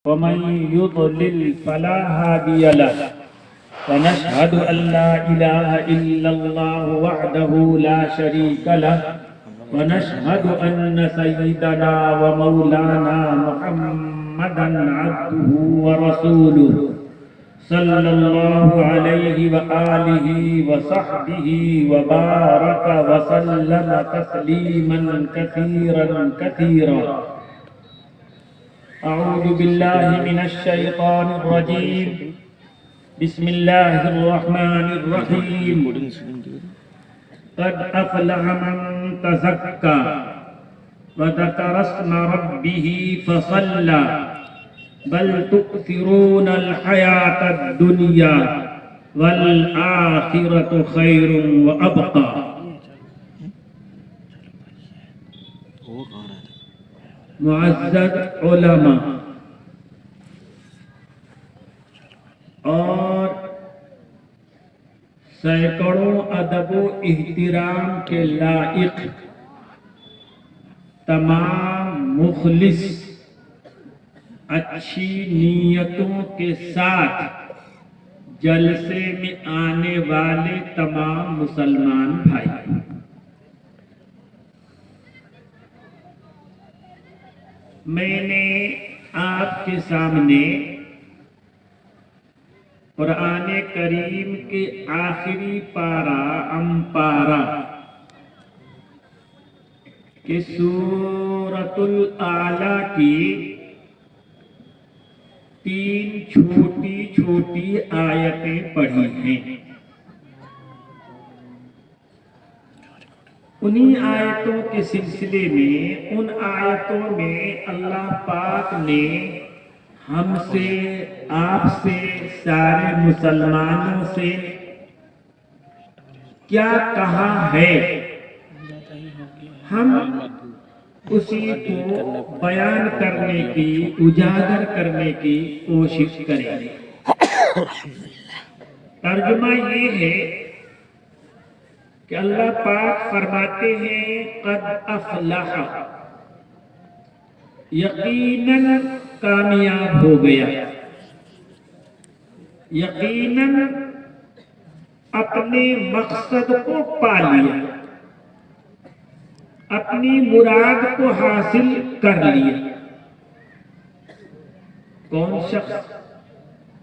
ومن يضلل فلا هادي له ونشهد أن لا إله إلا الله وحده لا شريك له ونشهد أن سيدنا ومولانا محمدا عبده ورسوله صلى الله عليه وآله وصحبه وبارك وسلم تسليما كثيرا كثيرا. أعوذ بالله من الشيطان الرجيم. بسم الله الرحمن الرحيم. قد أفلح من تزكى وذكر اسم ربه فصلى بل تؤثرون الحياة الدنيا والآخرة خير وأبقى. معزز علماء اور سینکڑوں ادب و احترام کے لائق تمام مخلص اچھی نیتوں کے ساتھ جلسے میں آنے والے تمام مسلمان بھائی، میں نے آپ کے سامنے قرآن کریم کے آخری پارہ امپارہ کہ سورۃ الاعلیٰ کی 3 چھوٹی چھوٹی آیتیں پڑھی ہیں. انہی آیتوں کے سلسلے میں ان آیتوں میں اللہ پاک نے ہم سے، آپ سے، سارے مسلمانوں سے کیا کہا ہے، ہم اسی کو بیان کرنے کی، اجاگر کرنے کی کوشش کریں گے. ترجمہ یہ ہے کہ اللہ پاک فرماتے ہیں قد افلح، یقیناً کامیاب ہو گیا، یقیناً اپنے مقصد کو پا لیا، اپنی مراد کو حاصل کر لیا. کون شخص؟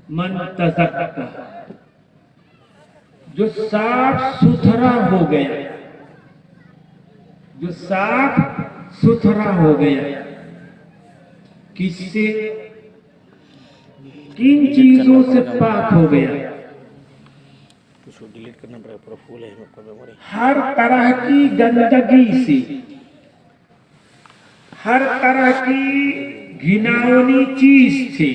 من تزکا، جو صاف ستھرا ہو گیا، جو صاف ستھرا ہو گیا. کس سے؟ کن چیزوں سے پاک ہو گیا؟ ہر طرح کی گندگی سے، ہر طرح کی گھناؤنی چیز سے،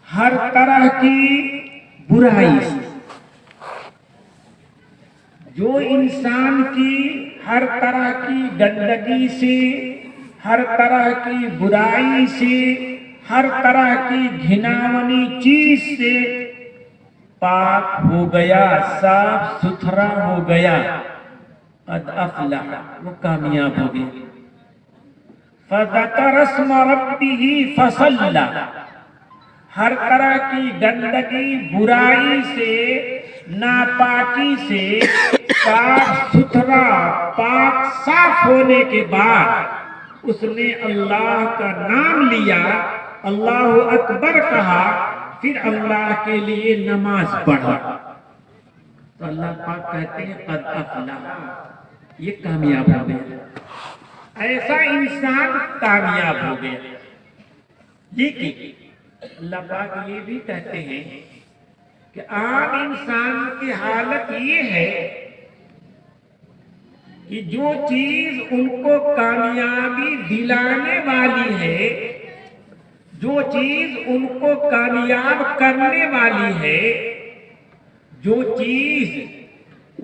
ہر طرح کی برائی سے. جو انسان کی ہر طرح کی گندگی سے، ہر طرح کی برائی سے، ہر طرح کی گھناؤنی چیز سے پاک ہو گیا، صاف ستھرا ہو گیا، قد افلح، وہ کامیاب ہو گیا. فذکر اسم ربہ فصلی، ہر طرح کی گندگی، برائی سے، ناپاکی سے صاف ستھرا، پاک صاف ہونے کے بعد اس نے اللہ کا نام لیا، اللہ اکبر کہا، پھر اللہ کے لیے نماز پڑھا. تو اللہ پاک کہتے ہیں قد افلح، یہ کامیاب ہو گیا، ایسا انسان کامیاب ہو گیا. لیکن اللہ پاک یہ بھی کہتے ہیں کہ عام انسان کی حالت یہ ہے کہ جو چیز ان کو کامیابی دلانے والی ہے، جو چیز ان کو کامیاب کرنے والی ہے، جو چیز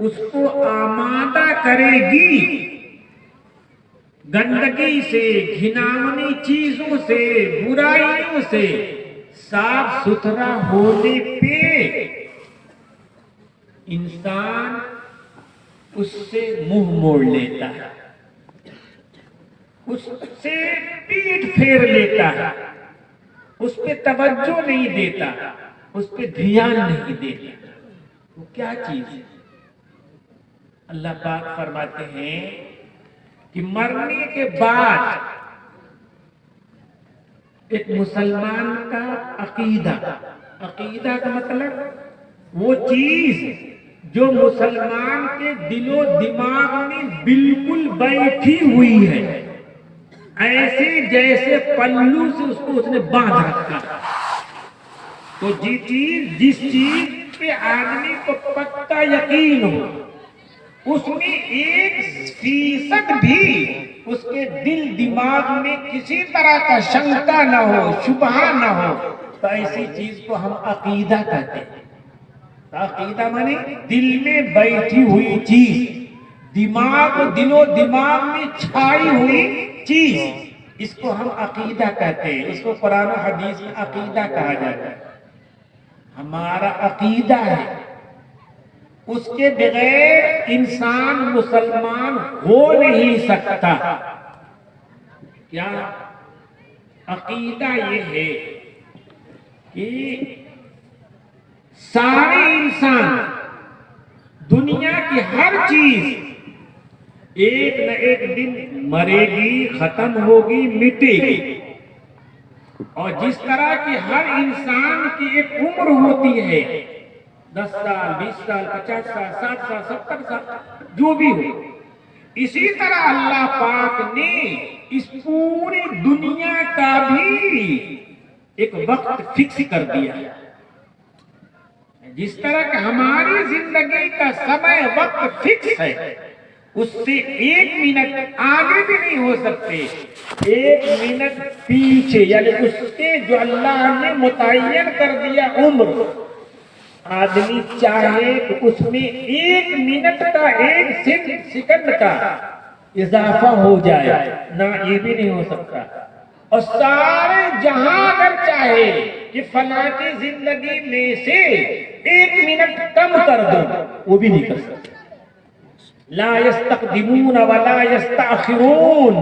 اس کو آمادہ کرے گی گندگی سے، گھناؤنی چیزوں سے، برائیوں سے، صاف ستھرا ہونے پہ انسان اس سے منہ موڑ لیتا ہے، اس سے پیٹ پھیر لیتا ہے، اس پہ توجہ نہیں دیتا، اس پہ دھیان نہیں دیتا، وہ کیا چیز ہے؟ اللہ پاک فرماتے ہیں کہ مرنے کے بعد ایک مسلمان کا عقیدہ کا مطلب وہ چیز جو مسلمان کے دل و دماغ میں بالکل بیٹھی ہوئی ہے، ایسے جیسے پلو سے اس کو اس نے باندھ رکھا۔ تو جس چیز پہ آدمی کو پکا یقین ہو، اس میں 1% بھی اس کے دل دماغ میں کسی طرح کا شنکا نہ ہو، شبہ نہ ہو، تو ایسی چیز کو ہم عقیدہ کہتے ہیں۔ عقیدہ مانے دل میں بیٹھی ہوئی چیز، دل و دماغ میں چھائی ہوئی چیز، اس کو ہم عقیدہ کہتے ہیں۔ اس کو قرآن و حدیث میں عقیدہ کہا جاتا ہے۔ ہمارا عقیدہ ہے، اس کے بغیر انسان مسلمان ہو نہیں سکتا۔ کیا عقیدہ یہ ہے کہ سارے انسان، دنیا کی ہر چیز ایک نہ ایک دن مرے گی، ختم ہوگی، مٹے گی۔ اور جس طرح کی ہر انسان کی ایک عمر ہوتی ہے، 10 سال، 20 سال، 50 سال، 60 سال، 70 سال، جو بھی ہو، اسی طرح اللہ پاک نے اس پوری دنیا کا بھی ایک وقت فکس کر دیا ہے۔ جس طرح کہ ہماری زندگی کا سمے وقت فکس ہے، اس سے 1 منٹ آگے بھی نہیں ہو سکتے، 1 منٹ پیچھے، یعنی اس کے جو اللہ نے متعین کر دیا عمر، آدمی چاہے کہ اس میں 1 منٹ کا، 1 سیکنڈ کا اضافہ ہو جائے، نہ یہ بھی نہیں ہو سکتا۔ اور سارے جہاں اگر چاہے کہ فلاں کی زندگی میں سے 1 منٹ کم کر دو، وہ بھی نہیں کر سکتے۔ لا یستقدمون ولا یستأخرون۔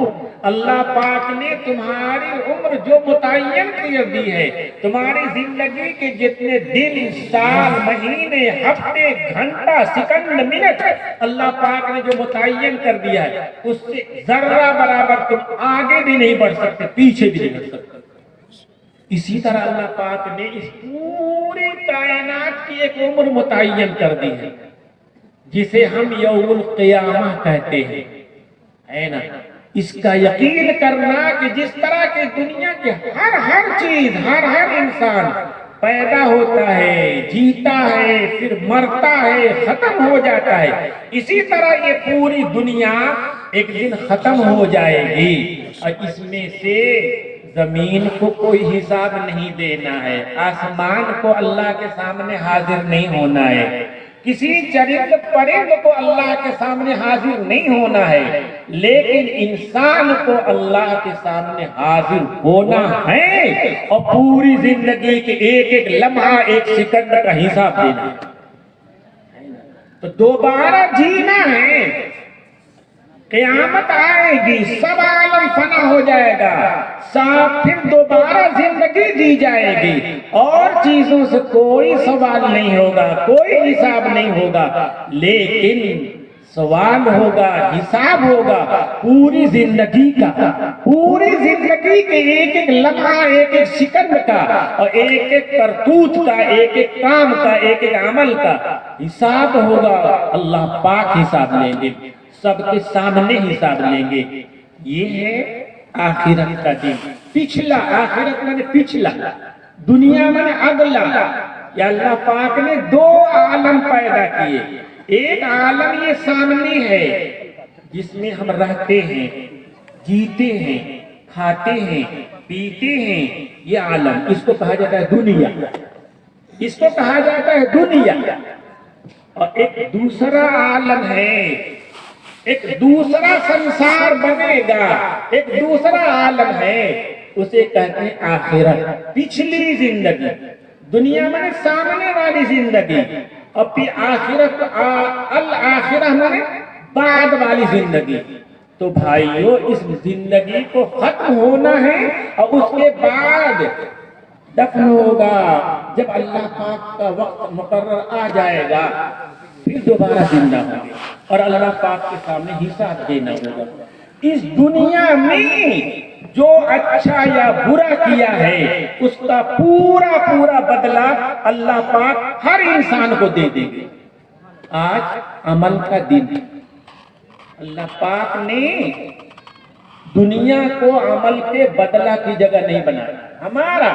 اللہ پاک نے تمہاری عمر جو متعین کر دی ہے، تمہاری زندگی کے جتنے دن، سال، مہینے، ہفتے، گھنٹہ، سیکنڈ، منٹ اللہ پاک نے جو متعین کر دیا ہے، اس سے ذرہ برابر تم آگے بھی نہیں بڑھ سکتے، پیچھے بھی نہیں بڑھ سکتے۔ اسی طرح اللہ پاک نے اس پوری کائنات کی ایک عمر متعین کر دی ہے، جسے ہم یوم القیامہ کہتے ہیں، ہے نا؟ اس کا یقین کرنا کہ جس طرح کی دنیا کی ہر چیز، ہر انسان پیدا ہوتا ہے، جیتا ہے، پھر مرتا ہے، ختم ہو جاتا ہے، اسی طرح یہ پوری دنیا ایک دن ختم ہو جائے گی۔ اور اس میں سے زمین کو کوئی حساب نہیں دینا ہے، آسمان کو اللہ کے سامنے حاضر نہیں ہونا ہے، کسی چرند پرند کو اللہ کے سامنے حاضر نہیں ہونا ہے، لیکن انسان کو اللہ کے سامنے حاضر ہونا ہے، اور پوری زندگی کے ایک لمحہ، 1 سیکنڈ کا حساب دینا ہے۔ تو دوبارہ جینا ہے، قیامت آئے گی، سب عالم فنا ہو جائے گا، پھر دوبارہ زندگی دی جائے گی، اور چیزوں سے کوئی سوال نہیں ہوگا، کوئی حساب نہیں ہوگا، لیکن سوال ہوگا، حساب ہوگا پوری زندگی کا، پوری زندگی کے ایک لمحہ، ایک سیکنڈ کا، اور ایک کرتوت کا، ایک کام کا، ایک عمل کا حساب ہوگا۔ اللہ پاک حساب لیں گے، سب کے سامنے حساب لیں گے۔ یہ ہے آخرت کا دن۔ پچھلا، آخرت میں نے پچھلا، دنیا میں نے اگلا۔ یا اللہ پاک نے 2 عالم پیدا کیے، ایک عالم یہ سامنے ہے جس میں ہم رہتے ہیں، جیتے ہیں، کھاتے ہیں، پیتے ہیں، یہ عالم، اس کو کہا جاتا ہے دنیا، اس کو کہا جاتا ہے دنیا۔ اور ایک دوسرا عالم ہے، ایک دوسرا سنسار بنے گا، ایک دوسرا عالم ہے، اسے کہتے ہیں آخرت، پچھلی زندگی۔ دنیا میں سامنے والی زندگی، اور پھر آخرت، الآخرہ میں بعد والی زندگی۔ تو بھائیوں اس زندگی کو ختم ہونا ہے اور اس کے بعد دفن ہوگا. جب اللہ پاک کا وقت مقرر آ جائے گا پھر دوبارہ زندہ ہوں گے اور اللہ پاک کے سامنے حساب دینا ہوگا. اس دنیا میں جو اچھا یا برا کیا ہے اس کا پورا پورا بدلہ اللہ پاک ہر انسان کو دے دیں گے. آج عمل کا دن ہے. اللہ پاک نے دنیا کو عمل کے بدلہ کی جگہ نہیں بنایا. ہمارا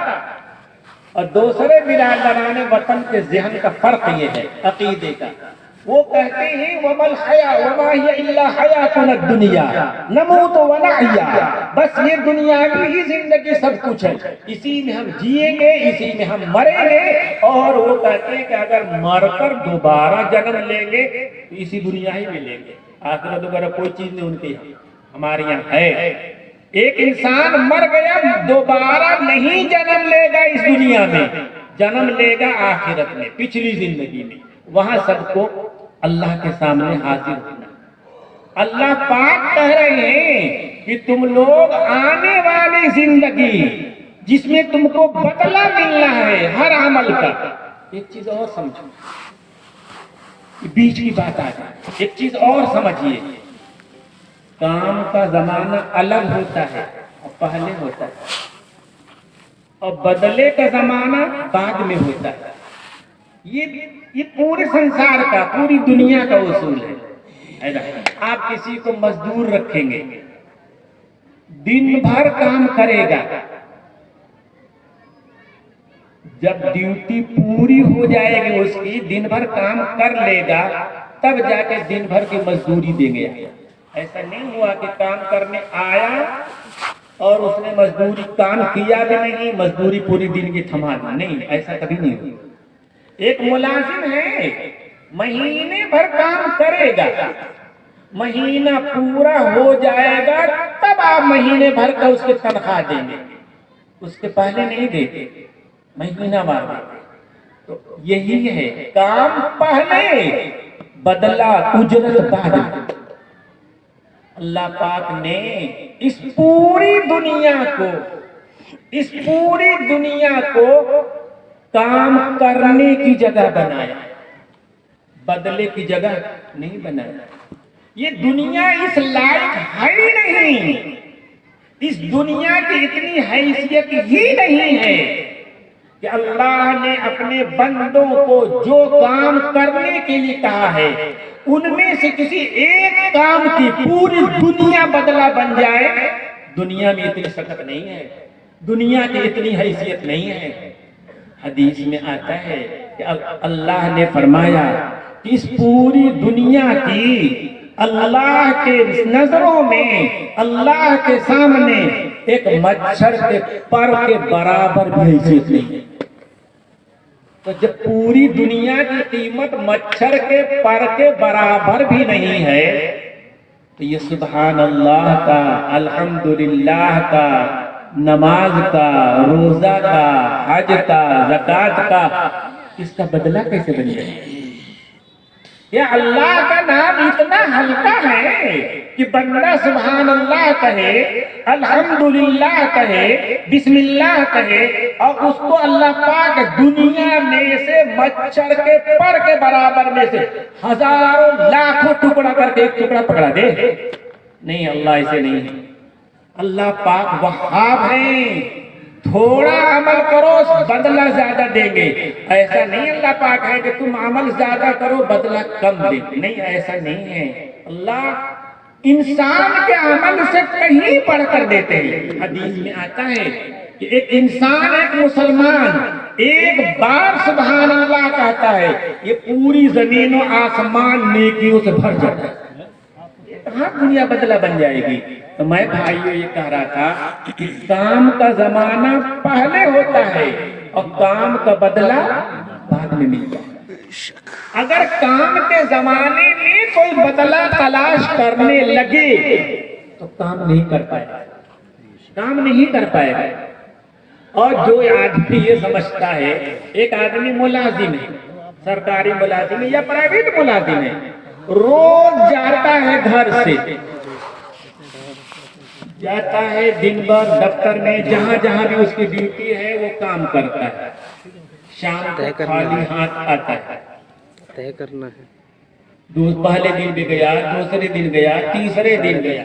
اور دوسرے برادران وطن کے ذہن کا فرق یہ ہے عقیدے کا. وہ کہتے ہیں وَمَا الْحَيَاةُ وَمَا هِيَ إِلَّا حَيَاةُنَا الدُّنْيَا نَمُوتُ وَنَحْيَا. بس یہ دنیاوی ہی زندگی سب کچھ ہے, اسی میں ہم جئیں گے, اسی میں ہم مریں گے. اور وہ کہتے ہیں کہ اگر مر کر دوبارہ جنم لیں گے تو اسی دنیا ہی میں لیں گے. آخرت وغیرہ کوئی چیز نہیں ان کے ہمارے یہاں ہے. ایک انسان مر گیا دوبارہ نہیں جنم لے گا اس دنیا میں, جنم لے گا آخرت میں پچھلی زندگی میں. وہاں سب کو اللہ کے سامنے حاضر ہونا. اللہ پاک کہہ رہے ہیں کہ تم لوگ آنے والی زندگی جس میں تم کو بدلہ ملنا ہے ہر عمل کا. ایک چیز اور سمجھو, بیچ کی بات آ جائے. ایک چیز اور سمجھیے, کام کا زمانہ الگ ہوتا ہے اور پہلے ہوتا ہے, اور بدلے کا زمانہ بعد میں ہوتا ہے. یہ پورے سنسار کا, پوری دنیا کا اصول ہے. آپ کسی کو مزدور رکھیں گے, دن بھر کام کرے گا, جب ڈیوٹی پوری ہو جائے گی اس کی, دن بھر کام کر لے گا, تب جا کے دن بھر کی مزدوری دیں گے. ایسا نہیں ہوا کہ کام کرنے آیا اور اس نے مزدوری کام کیا بھی نہیں, مزدوری پوری دن کی تھما دی. نہیں, ایسا کبھی نہیں ہوا. ایک ملازم ہے, مہینے بھر کام کرے گا, مہینہ پورا ہو جائے گا تب آپ مہینے بھر کا اس کے تنخواہ دیں گے. اس کے پہلے نہیں دیتے, مہینہ بعد دیتے. تو یہی ہے, کام پہلے بدلہ اجرت بعد. اللہ پاک نے اس پوری دنیا کو کام کرنے کی جگہ بنایا, بدلے کی جگہ نہیں بنایا. یہ دنیا اس لائق ہے ہی نہیں, اس دنیا کی اتنی حیثیت ہی نہیں ہے کہ اللہ نے اپنے بندوں کو جو کام کرنے کے لیے کہا ہے ان میں سے کسی ایک کام کی پوری دنیا بدلہ بن جائے. دنیا میں اتنی سخت نہیں ہے, دنیا کی اتنی حیثیت نہیں ہے. حدیث میں آتا ہے کہ اللہ نے فرمایا کہ اس پوری دنیا کی اللہ کے نظروں میں, اللہ کے سامنے ایک مچھر کے پر کے برابر بھی حیثیت نہیں ہے. تو جب پوری دنیا کی قیمت مچھر کے پر کے برابر بھی نہیں ہے تو یہ سبحان اللہ کا, الحمدللہ کا, نماز کا, روزہ کا, حج کا, زکوٰۃ کا, اس کا بدلہ کیسے بن جائے؟ یہ اللہ کا نام اتنا ہلکا ہے کہ بندہ سبحان اللہ کہے, الحمدللہ کہے, بسم اللہ کہے, اور اس کو اللہ پاک دنیا میں سے مچھر کے پر کے برابر میں سے ہزاروں لاکھوں ٹکڑا کر کے ایک ٹکڑا پکڑا دے. نہیں, اللہ ایسے نہیں ہے. اللہ پاک وہاب ہیں, تھوڑا عمل کرو بدلہ زیادہ دیں گے. ایسا نہیں اللہ پاک ہے کہ تم عمل زیادہ کرو بدلہ کم دیں. نہیں, ایسا نہیں ہے. اللہ انسان کے عمل سے کہیں بڑھ کر دیتے ہیں. حدیث میں آتا ہے کہ ایک انسان, ایک مسلمان ایک بار سبحان اللہ کہتا ہے, یہ پوری زمین و آسمان نیکیوں سے بھر جاتا ہے. کہاں دنیا بدلہ بن جائے گی؟ تو میں بھائیو یہ کہہ رہا تھا کہ کام کا زمانہ پہلے ہوتا ہے اور کام کا بدلہ بعد میں ملتا ہے. اگر کام کے زمانے میں کوئی بدلہ تلاش کرنے لگے تو کام نہیں کر پائے گا. اور جو آدمی یہ سمجھتا ہے, ایک آدمی ملازم ہے, سرکاری ملازم ہے یا پرائیویٹ ملازم ہے, روز جاتا ہے گھر سے, جاتا ہے دن بھر دفتر میں، جہاں جہاں بھی اس کی ڈیوٹی ہے وہ کام کرتا ہے، شام کو خالی ہاتھ آتا ہے، طے کرنا ہے، پہلے دن بھی گیا، دوسرے دن گیا، تیسرے دن گیا،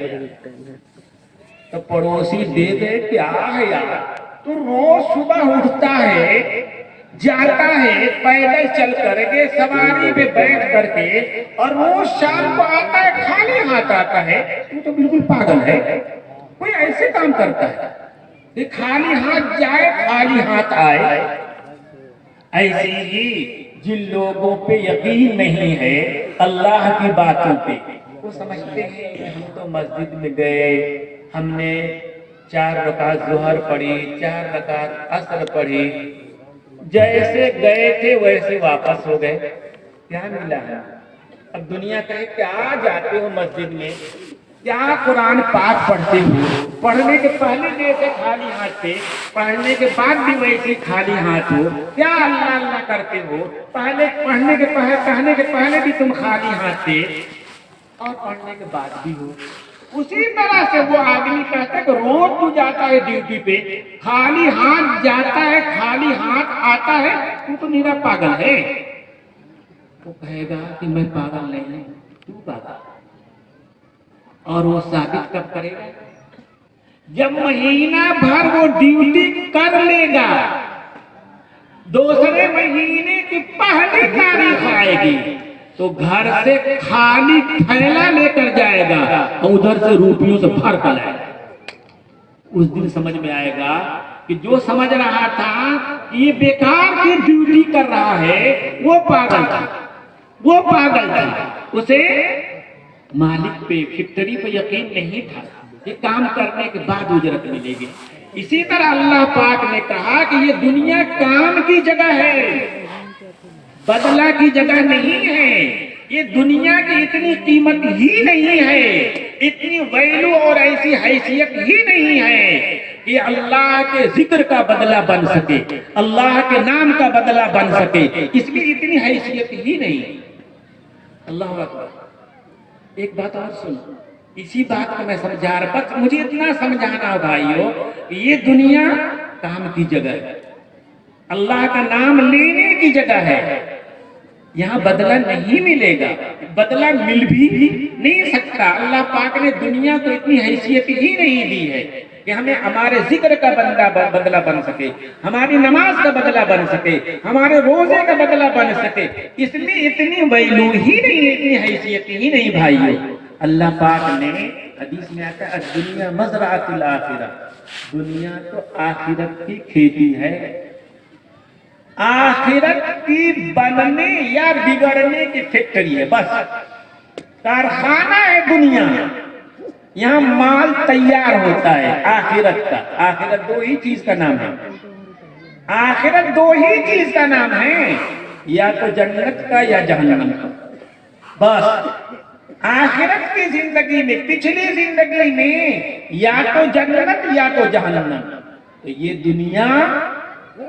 تو پڑوسی دے دے کیا ہے یار، تو روز صبح اٹھتا ہے، جاتا ہے پیدل چل کر کے، سواری پہ بیٹھ کر کے، اور روز شام کو آتا ہے خالی ہاتھ آتا ہے، تو بالکل پاگل ہے، کوئی ایسے کام کرتا ہے کہ خالی ہاتھ جائے خالی ہاتھ آئے؟ ایسے ہی جن لوگوں پہ یقین نہیں ہے اللہ کی باتوں پہ، وہ سمجھتے ہیں کہ ہم تو مسجد میں گئے، ہم نے 4 رکعت ظہر پڑھی، 4 رکعت عصر پڑھی، جیسے گئے تھے ویسے واپس ہو گئے، کیا ملا ہے؟ اب دنیا کہے کیا جاتے ہو مسجد میں، کیا قرآن پاک پڑھتے ہو، پڑھنے کے پہلے جیسے خالی ہاتھ تھے، پڑھنے کے بعد بھی ویسے خالی ہاتھ ہو، کیا اللہ اللہ کرتے ہو، پہلے پڑھنے کے کہنے کے پہلے بھی تم خالی ہاتھ تھے اور پڑھنے کے بعد بھی ہو۔ اسی طرح سے وہ آدمی کہتا ہے کہ روز تو جاتا ہے ڈیوٹی پہ، خالی ہاتھ جاتا ہے خالی ہاتھ آتا ہے، تو میرا پاگل ہے۔ وہ کہے گا کہ میں پاگل نہیں ہوں، تو پاگل، اور وہ ثابت کب کرے گا؟ جب مہینہ بھر وہ ڈیوٹی کر لے گا، دوسرے مہینے کی پہلی تاریخ آئے گی تو گھر سے خالی تھیلا لے کر جائے گا اور ادھر سے روپیوں سے بھر کر لائے گا۔ اس دن سمجھ میں آئے گا کہ جو سمجھ رہا تھا کہ یہ بیکار کی ڈیوٹی کر رہا ہے، وہ پاگل تھا، وہ پاگل تھا، اسے مالک پہ فیکٹری پہ یقین نہیں تھا کہ کام کرنے کے بعد اجرت ملے گی۔ اسی طرح اللہ پاک نے کہا کہ یہ دنیا کام کی جگہ ہے، بدلہ کی جگہ نہیں ہے، یہ دنیا کی اتنی قیمت ہی نہیں ہے، اتنی ویلو اور ایسی حیثیت ہی نہیں ہے کہ اللہ کے ذکر کا بدلہ بن سکے، اللہ کے نام کا بدلہ بن سکے، اس کی اتنی حیثیت ہی نہیں۔ اللہ اکبر۔ ایک بات اور سنو، اسی بات کو میں سمجھا رہا، بس مجھے اتنا سمجھانا بھائیو کہ یہ دنیا کام کی جگہ ہے، اللہ کا نام لینے کی جگہ ہے، یہاں بدلہ نہیں ملے گا، بدلہ مل بھی نہیں سکتا۔ اللہ پاک نے دنیا کو اتنی حیثیت ہی نہیں دی ہے کہ ہمیں ہمارے ذکر کا بدلہ بن سکے، ہماری نماز کا بدلہ بن سکے، ہمارے روزے کا بدلہ بن سکے، اس میں اتنی ویلو ہی نہیں، اتنی حیثیت ہی نہیں بھائیو۔ اللہ پاک نے حدیث میں آتا ہے الدنیا مزرعۃ الآخرہ، دنیا تو آخرت کی کھیتی ہے، آخرت کی بننے یا بگڑنے کی فیکٹری ہے، بس کارخانہ ہے دنیا، یہاں مال تیار ہوتا ہے آخرت کا۔ آخرت دو ہی چیز کا نام ہے، آخرت دو ہی چیز کا نام ہے، یا تو جنت کا یا جہنم کا، بس آخرت کی زندگی میں، پچھلی زندگی میں یا تو جنت یا تو جہنم۔ تو یہ دنیا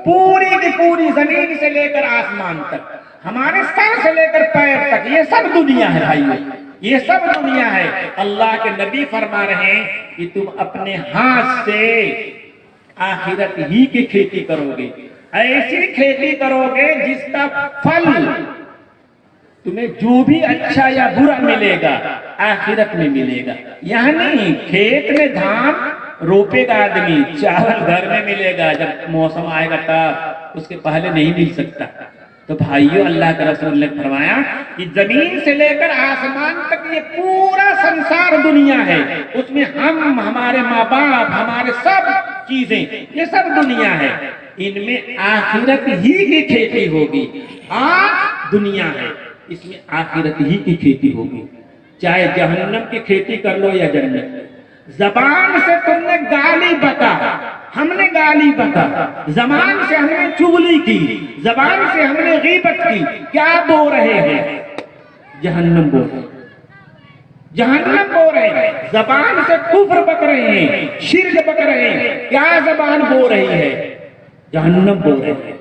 پوری کی پوری زمین سے لے کر آسمان تک، ہمارے سر سے لے کر پیر تک، یہ سب دنیا ہے بھائیو، یہ سب دنیا ہے۔ اللہ کے نبی فرما رہے ہیں کہ تم اپنے ہاتھ سے آخرت ہی کی کھیتی کرو گے، ایسی کھیتی کرو گے جس کا پھل تمہیں جو بھی اچھا یا برا ملے گا آخرت میں ملے گا۔ یہاں نہیں، کھیت میں دھان روپے گا آدمی، چاول گھر میں ملے گا، جب موسم آئے گا تب، اس کے پہلے نہیں مل سکتا۔ تو بھائیو، اللہ کے رسول نے فرمایا کہ زمین سے لے کر آسمان تک یہ پورا سنسار دنیا ہے، اس میں ہم، ہمارے ماں باپ، ہمارے سب چیزیں، یہ سب دنیا ہے، ان میں آخرت ہی کی کھیتی ہوگی۔ آج دنیا ہے، اس میں آخرت ہی کی کھیتی ہوگی، چاہے جہنم کی کھیتی کر لو یا جنت۔ زبان سے تم نے گالی بکا، ہم نے گالی بکا، زبان سے ہم نے چغلی کی، زبان سے ہم نے غیبت کی، کیا بو رہے ہیں؟ جہنم بو رہے ہیں، جہنم بو رہے ہیں، زبان سے کفر بک رہے ہیں، شرک بک رہے ہیں، کیا زبان بو رہی ہے؟ جہنم بو رہے ہیں۔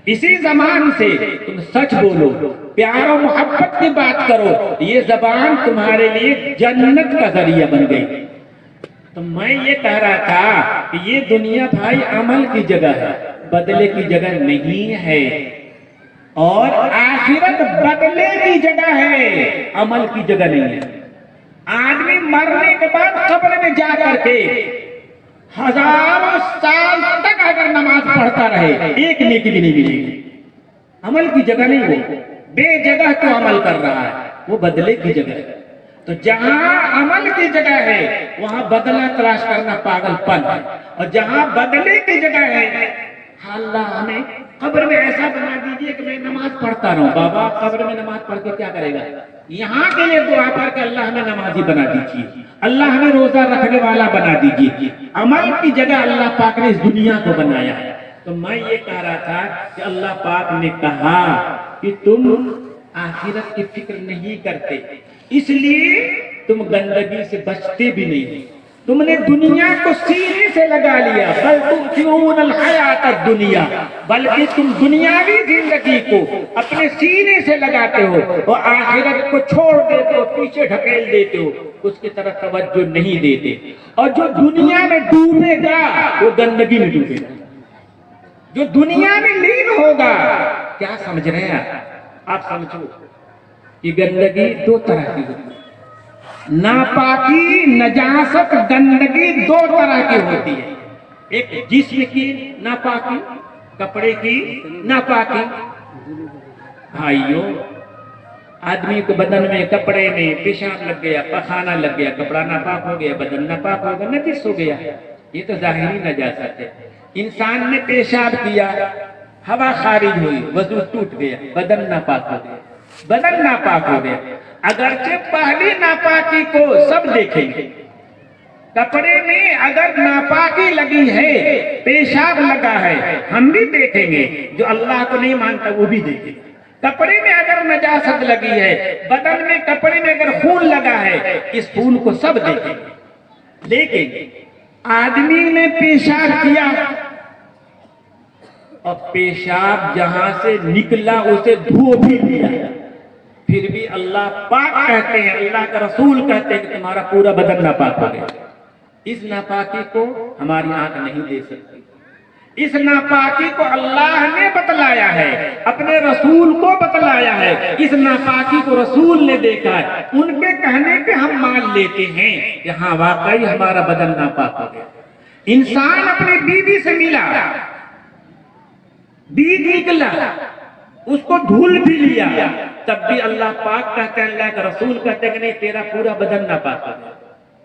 اسی زبان سے تم سچ بولو، پیار و محبت کی بات کرو، یہ زبان تمہارے لیے جنت کا ذریعہ بن گئی۔ تو میں یہ کہہ رہا تھا کہ یہ دنیا بھائی عمل کی جگہ ہے، بدلے کی جگہ نہیں ہے، اور آخرت بدلے کی جگہ ہے، عمل کی جگہ نہیں ہے۔ آدمی مرنے کے بعد قبر میں جا کر کے ہزاروں سال تک اگر نماز پڑھتا رہے ایک نیکی بھی نہیں ملے گی، عمل کی جگہ نہیں، وہ بے جگہ تو عمل کر رہا ہے، وہ بدلے کی جگہ ہے۔ تو جہاں عمل کی جگہ ہے وہاں بدلہ تلاش کرنا پاگل پن ہے، اور جہاں بدلے کی جگہ ہے اللہ ہمیں قبر میں ایسا بنا دیجئے کہ میں نماز پڑھتا رہوں۔ بابا قبر میں نماز پڑھ کے کیا کرے گا؟ یہاں کے لیے دعا کر کے اللہ ہمیں نمازی بنا دیجئے، اللہ ہمیں روزہ رکھنے والا بنا دیجئے۔ عمل کی جگہ اللہ پاک نے اس دنیا کو بنایا ہے۔ تو میں یہ کہہ رہا تھا کہ اللہ پاک نے کہا کہ تم آخرت کی فکر نہیں کرتے، اس لیے تم گندگی سے بچتے بھی نہیں، تم نے دنیا کو سینے سے لگا لیا، بل تؤثرون الحیات الدنیا، بلکہ تم دنیاوی زندگی کو اپنے سینے سے لگاتے ہو اور آخرت کو چھوڑ دیتے ہو، پیچھے ڈھکیل دیتے ہو، اس کی طرف توجہ نہیں دیتے۔ اور جو دنیا میں ڈوبے گا وہ گندگی میں ڈوبے گا، جو دنیا میں لین ہوگا، کیا سمجھ رہے ہیں آپ سمجھو کہ گندگی دو طرح کی ہوتی ہے، ناپاکی، نجاست، گندگی دو طرح کی ہوتی ہے، ایک جسم کی ناپاکی، کپڑے کی ناپاکی۔ بھائیوں، آدمی کو بدن میں، کپڑے میں پیشاب لگ گیا، پخانہ لگ گیا، کپڑا ناپاک ہو گیا، بدن ناپاک ہو گیا، نجس ہو گیا، یہ تو ظاہری نجاست ہے۔ انسان نے پیشاب کیا، ہوا خارج ہوئی، وضو ٹوٹ گیا، بدن ناپاک ہو گیا، بدن ناپاک ہو گیا۔ اگرچہ پہلی ناپاکی کو سب دیکھیں گے، کپڑے میں اگر ناپاکی لگی ہے، پیشاب لگا ہے، ہم بھی دیکھیں گے، جو اللہ کو نہیں مانتا وہ بھی دیکھیں گے۔ کپڑے میں اگر نجاست لگی ہے، بدن میں، کپڑے میں اگر خون لگا ہے، اس خون کو سب دیکھیں گے۔ لیکن آدمی نے پیشاب کیا اور پیشاب جہاں سے نکلا اسے دھو بھی دیا، پھر بھی اللہ پاک کہتے ہیں، اللہ کا رسول کہتے ہیں کہ تمہارا پورا بدن ناپاک ہو گیا۔ اس ناپاکی کو ہماری آنکھ نہیں دے سکتی، اس ناپاکی کو اللہ نے بتلایا ہے، اپنے رسول کو بتلایا ہے، اس ناپاکی کو رسول نے دیکھا ہے، ان کے کہنے پہ ہم مان لیتے ہیں کہ ہاں واقعی ہمارا بدن ناپاک ہو گیا۔ انسان اپنی بیوی سے ملا، بیج نکلا، اس کو دھول بھی لیا، تب بھی اللہ پاک کہتے ہیں، اللہ کا رسول کہتے ہیں کہ نہیں تیرا پورا بدن ناپاک ہے۔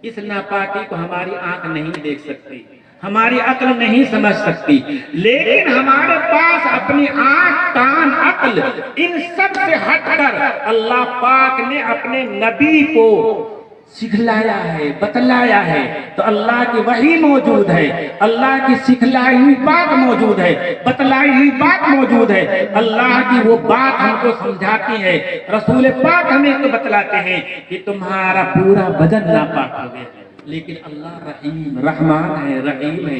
اس ناپاکی کو ہماری آنکھ نہیں دیکھ سکتی، ہماری عقل نہیں سمجھ سکتی، لیکن ہمارے پاس اپنی آنکھ، کان، عقل، ان سب سے ہٹ کر اللہ پاک نے اپنے نبی کو سکھلایا ہے، بتلایا ہے۔ تو اللہ کی وحی موجود ہے، اللہ کی سکھلائی ہوئی بات موجود ہے، بتلائی ہوئی بات موجود ہے، اللہ کی وہ بات ہم کو سمجھاتی ہے، رسول پاک ہمیں تو بتلاتے ہیں کہ تمہارا پورا بدن ناپاک ہو گیا۔ لیکن اللہ رحیم، رحمان ہے، رحیم ہے،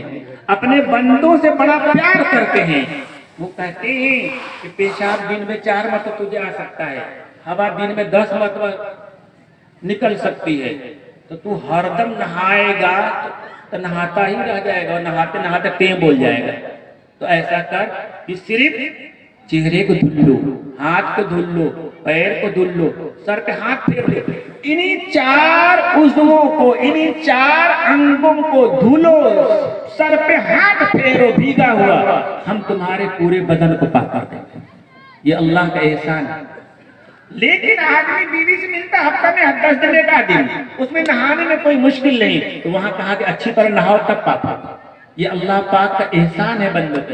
اپنے بندوں سے بڑا پیار کرتے ہیں۔ وہ کہتے ہیں کہ پیشاب دن میں 4 مرتبہ تجھے آ سکتا ہے، ہوا دن میں 10 مرتبہ نکل سکتی ہے، تو ہر دم نہائے گا تو نہاتا ہی رہ جائے گا، اور نہاتے نہاتے ٹیم بول جائے گا۔ تو ایسا کر کہ صرف چہرے کو دھل لو، ہاتھ کو دھل لو، پیر کو دھل لو، سر پہ ہاتھ پھیر لو، انہی 4 عضووں کو، انہی 4 انگوں کو دھلو، سر پہ ہاتھ پھیرو بھیگا ہوا، ہم تمہارے پورے بدن کو پاک کر دیں گے۔ یہ اللہ کا احسان ہے۔ لیکن آدمی بیوی سے ملتا ہفتہ میں 10 دن کا دن، اس میں نہانے میں کوئی مشکل نہیں، تو وہاں کہا کہ اچھی طرح نہاؤ تب پاک ہوگا۔ یہ اللہ پاک کا احسان ہے بندوں پہ۔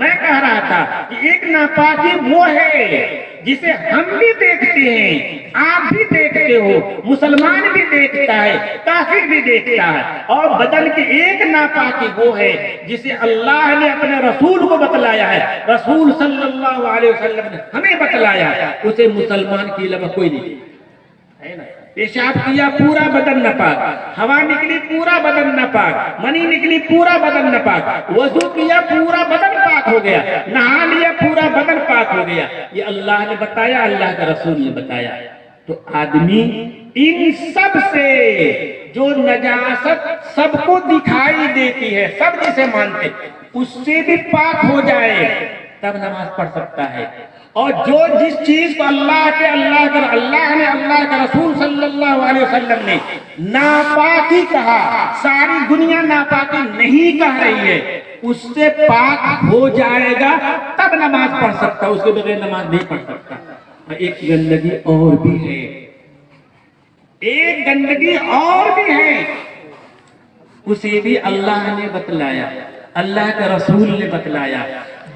میں کہہ رہا تھا کہ ایک ناپاکی وہ ہے جسے ہم بھی دیکھتے ہیں، آپ بھی دیکھتے ہو، مسلمان بھی دیکھتا ہے، کافر بھی دیکھتا ہے، اور بدن کی ایک ناپاکی وہ ہے جسے اللہ نے اپنے رسول کو بتلایا ہے، رسول صلی اللہ علیہ وسلم نے ہمیں بتلایا ہے، اسے مسلمان کے علاوہ کوئی نہیں ہے نا۔ پیشاب کیا پورا بدن ناپاک، ہوا نکلی پورا بدن ناپاک، منی نکلی پورا بدن ناپاک، وضو کیا پورا بدن پاک ہو گیا، نہا لیا پورا بدن پاک ہو گیا۔ یہ اللہ نے بتایا، اللہ کا رسول نے بتایا۔ تو آدمی ان سب سے جو نجاست سب کو دکھائی دیتی ہے، سب جسے مانتے اس سے بھی پاک ہو جائے تب نماز پڑھ سکتا ہے۔ اور جو جس چیز کو اللہ نے اللہ کے رسول صلی اللہ علیہ وسلم نے ناپاکی کہا، ساری دنیا ناپاکی نہیں کہہ رہی ہے، اس سے پاک ہو جائے گا تب نماز پڑھ سکتا، اس کے بغیر نماز نہیں پڑھ سکتا۔ ایک گندگی اور بھی ہے، ایک گندگی اور بھی ہے، اسے بھی اللہ نے بتلایا، اللہ کے رسول نے بتلایا۔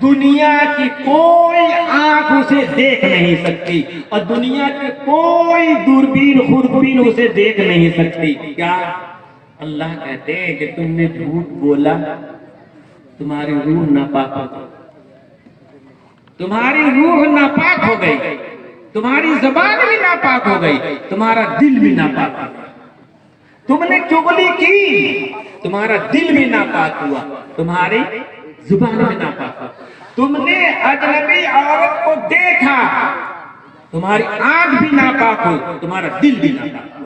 دنیا کی کوئی آنکھ اسے دیکھ نہیں سکتی اور دنیا کی کوئی دوربین خوردبین اسے دیکھ نہیں سکتی۔ کیا؟ اللہ کہتے ہیں کہ تم نے جھوٹ بولا، تمہاری روح ناپاک ہو گئی، تمہاری روح ناپاک ہو گئی، تمہاری زبان بھی ناپاک ہو گئی، تمہارا دل بھی ناپاک ہو گیا۔ تم نے چغلی کی، تمہارا دل بھی ناپاک ہوا، تمہاری زبان بھی ناپاک ہوا۔ تم نے اجنبی عورت کو دیکھا، تمہاری آنکھ بھی ناپاک ہو، تمہارا دل بھی ناپاک ہو۔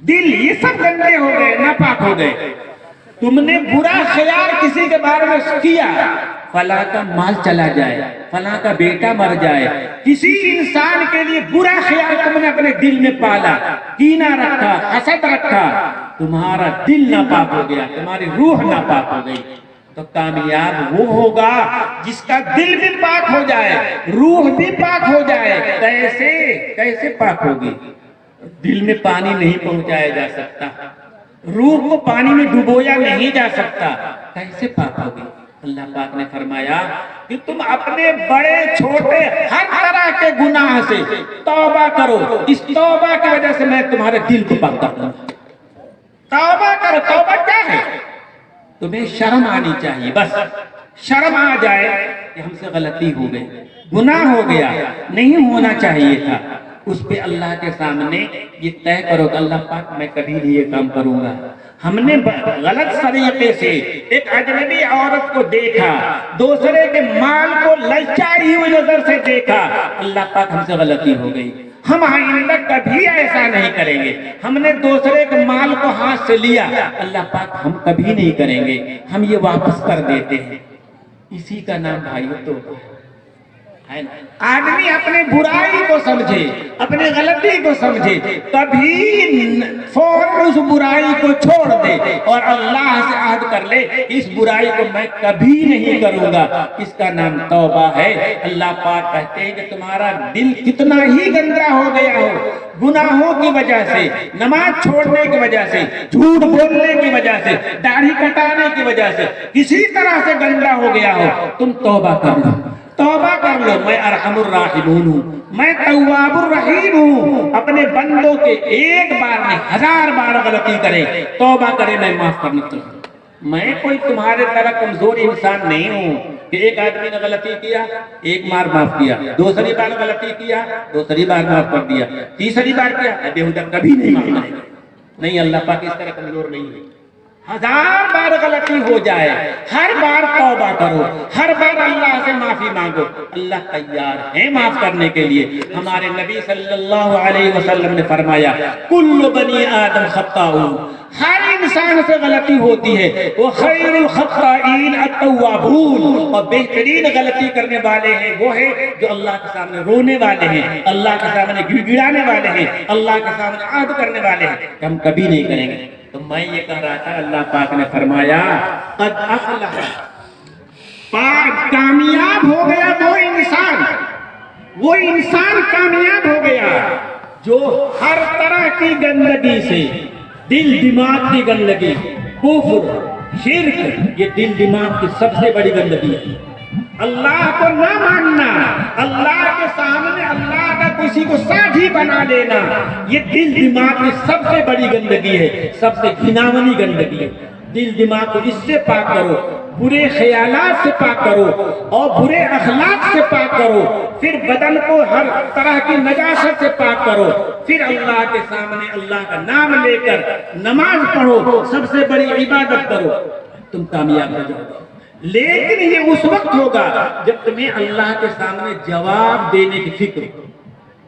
دل یہ سب گندے ہو گئے، ناپاک ہو گئے۔ تم نے برا خیال کسی کے بارے میں کیا، فلاں کا مال چلا جائے، فلاں کا بیٹا مر جائے، کسی انسان کے لیے برا خیال تم نے اپنے دل میں پالا، کینہ رکھا، حسد رکھا، تمہارا دل ناپاک ہو گیا، تمہاری روح ناپاک ہو گئی۔ تو کامیاب وہ ہوگا جس کا دل بھی پاک ہو جائے، روح بھی پاک ہو جائے۔ کیسے پاک ہوگی؟ دل میں پانی نہیں پہنچایا جا سکتا، روح کو پانی میں ڈبویا نہیں جا سکتا، کیسے پاک ہوگی؟ اللہ پاک نے فرمایا کہ تم اپنے بڑے چھوٹے ہر طرح کے گناہ سے توبہ کرو، اس توبہ کی وجہ سے میں تمہارے دل کو پاک کر دوں۔ توبہ کرو۔ توبہ کیا ہے؟ تمہیں شرم آنی چاہیے، بس شرم آ جائے کہ ہم سے غلطی ہو گئی، گناہ ہو گیا، نہیں ہونا چاہیے تھا، اس پہ اللہ کے سامنے یہ طے کرو کہ اللہ پاک میں کبھی نہیں یہ کام کروں گا۔ ہم نے غلط طریقے سے ایک اجنبی عورت کو دیکھا، دوسرے کے مال کو للچائی ہوئی نظر سے دیکھا، اللہ پاک ہم سے غلطی ہو گئی، ہم آئندہ کبھی ایسا نہیں کریں گے۔ ہم نے دوسرے کے مال کو ہاتھ سے لیا، اللہ پاک ہم کبھی نہیں کریں گے، ہم یہ واپس کر دیتے ہیں۔ اسی کا نام بھائیو توبہ ہے۔ آدمی اپنے برائی کو سمجھے، اپنے غلطی کو سمجھے، کبھی فوراً اس برائی کو چھوڑ دے اور اللہ سے عہد کر لے اس برائی کو میں کبھی نہیں کروں گا، اس کا نام توبہ ہے۔ اللہ پاک کہتے ہیں کہ تمہارا دل کتنا ہی گندا ہو گیا ہو، گناہوں کی وجہ سے، نماز چھوڑنے کی وجہ سے، جھوٹ بولنے کی وجہ سے، داڑھی کٹانے کی وجہ سے، کسی طرح سے گندا ہو گیا ہو، تم توبہ کر لو، توبہ کر لو۔ میں ارحم الراحمین ہوں، میں تواب الرحیم ہوں۔ اپنے بندوں کے ایک بار میں 1000 بار غلطی کرے، توبہ کرے، میں معاف کرنے کو ہوں۔ میں کوئی تمہارے طرح کمزور انسان نہیں ہوں کہ ایک آدمی نے غلطی کیا، ایک بار معاف کیا، دوسری بار غلطی کیا، دوسری بار معاف کر دیا، تیسری بار کیا بےہودہ کبھی نہیں معاف کرے گا۔ نہیں، اللہ پاک اس طرح کمزور نہیں ہے۔ 1000 بار غلطی ہو جائے، ہر بار توبہ کرو، ہر بار اللہ سے معافی مانگو، اللہ تیار ہے معاف کرنے کے لیے۔ ہمارے نبی صلی اللہ علیہ وسلم نے فرمایا کل بنی آدم خطاؤون، ہر انسان سے غلطی ہوتی ہے، وہ خیر الخطائین التوابون، اور بہترین غلطی کرنے والے ہیں وہ ہیں جو اللہ کے سامنے رونے والے ہیں، اللہ کے سامنے گڑ گڑانے والے ہیں، اللہ کے سامنے عہد کرنے والے ہیں کہ ہم کبھی نہیں کریں گے۔ تو میں یہ کہہ رہا تھا، اللہ پاک نے فرمایا قد افلح، کامیاب ہو گیا وہ انسان کامیاب ہو گیا جو ہر طرح کی گندگی سے، دل دماغ کی گندگی، کفر، شرک، یہ دل دماغ کی سب سے بڑی گندگی ہے۔ اللہ کو نہ ماننا، اللہ کے سامنے اللہ کا کسی کو ساتھی بنا لینا، یہ دل دماغ کی سب سے بڑی گندگی ہے، سب سے گھناؤنی گندگی ہے۔ دل دماغ کو اس سے پاک کرو، برے خیالات سے پاک کرو اور برے اخلاق سے پاک کرو، پھر بدن کو ہر طرح کی نجاست سے پاک کرو، پھر اللہ کے سامنے اللہ کا نام لے کر نماز پڑھو، سب سے بڑی عبادت کرو، تم کامیاب ہو جاؤ گے۔ لیکن یہ اس وقت ہوگا جب تمہیں اللہ کے سامنے جواب دینے کی فکر ہو،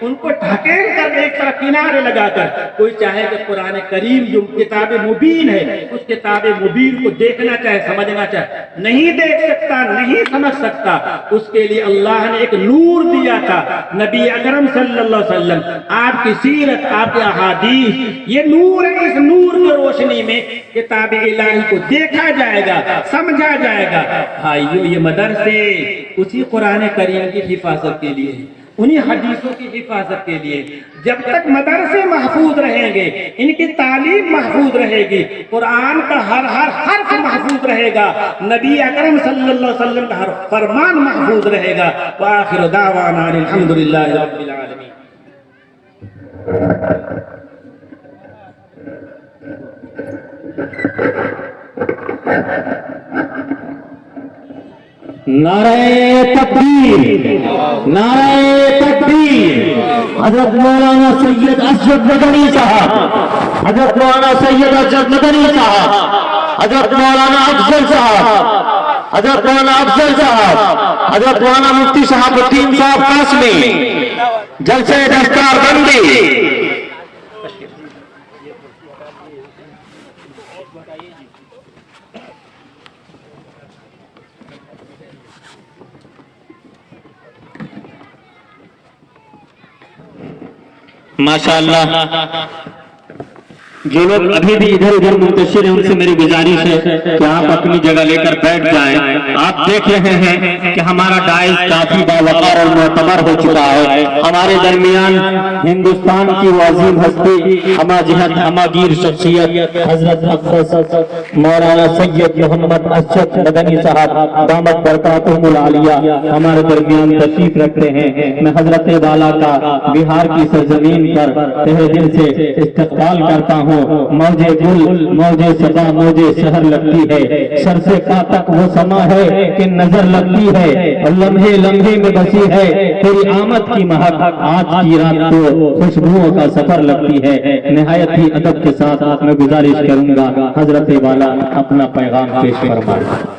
ان کو ڈھکیل کر ایک طرف کنارے لگا کر کوئی چاہے کہ قرآن کریم جو کتاب مبین ہے اس کتاب مبین کو دیکھنا چاہے سمجھنا چاہے نہیں دیکھ سکتا نہیں سمجھ سکتا. اس کے لیے اللہ نے ایک نور دیا تھا. نبی اکرم صلی اللہ علیہ وسلم آپ کی سیرت آپ کے احادیث یہ نور ہے. اس نور کی روشنی میں کتاب الہی کو دیکھا جائے گا سمجھا جائے گا. بھائیو یہ مدرسے اسی قرآن کریم کی حفاظت کے لیے انہی حدیثوں کی حفاظت کے لیے. جب تک مدرسے محفوظ رہیں گے ان کی تعلیم محفوظ رہے گی قرآن کا ہر حرف محفوظ رہے گا نبی اکرم صلی اللہ علیہ وسلم کا ہر فرمان محفوظ رہے گا. وآخر دعوانا الحمدللہ رب العالمین. نعرہ تکبیر نعرہ تکبیر. حضرت مولانا سید اشرف مدنی صاحب حضرت مولانا سید اشرف مدنی صاحب حضرت مولانا افضل صاحب حضرت مولانا افضل صاحب حضرت مولانا مفتی شہاب الدین صاحب قاسمی جلسے دستار بندی. ماشاءاللہ جو لوگ ابھی بھی ادھر ادھر منتشر ہیں ان سے میری گزارش ہے کہ آپ اپنی جگہ لے کر بیٹھ جائیں. آپ دیکھ رہے ہیں کہ ہمارا داعش کافی باوقار اور معتبر ہو چکا ہے. ہمارے درمیان ہندوستان کی وہ عظیم ہستی ہما جہت ہما گیر شخصیت حضرت اقدس مولانا سید محمد اشرف مدنی صاحب دامت برکاتہم العالیہ ہمارے درمیان تشریف رکھتے ہیں. میں حضرت والا کا بہار کی سرزمین پر تہہ دل سے استقبال کرتا ہوں. موجے گل موجے صدا موجے شہر لگتی ہے. سر سے پا تک وہ سما ہے کہ نظر لگتی ہے اور لمحے لمحے میں بسی ہے تیری آمد کی مہک. آج کی رات کو خوشبوؤں کا سفر لگتی ہے. نہایت ہی ادب کے ساتھ میں گزارش کروں گا حضرت والا اپنا پیغام پیش فرمائیں.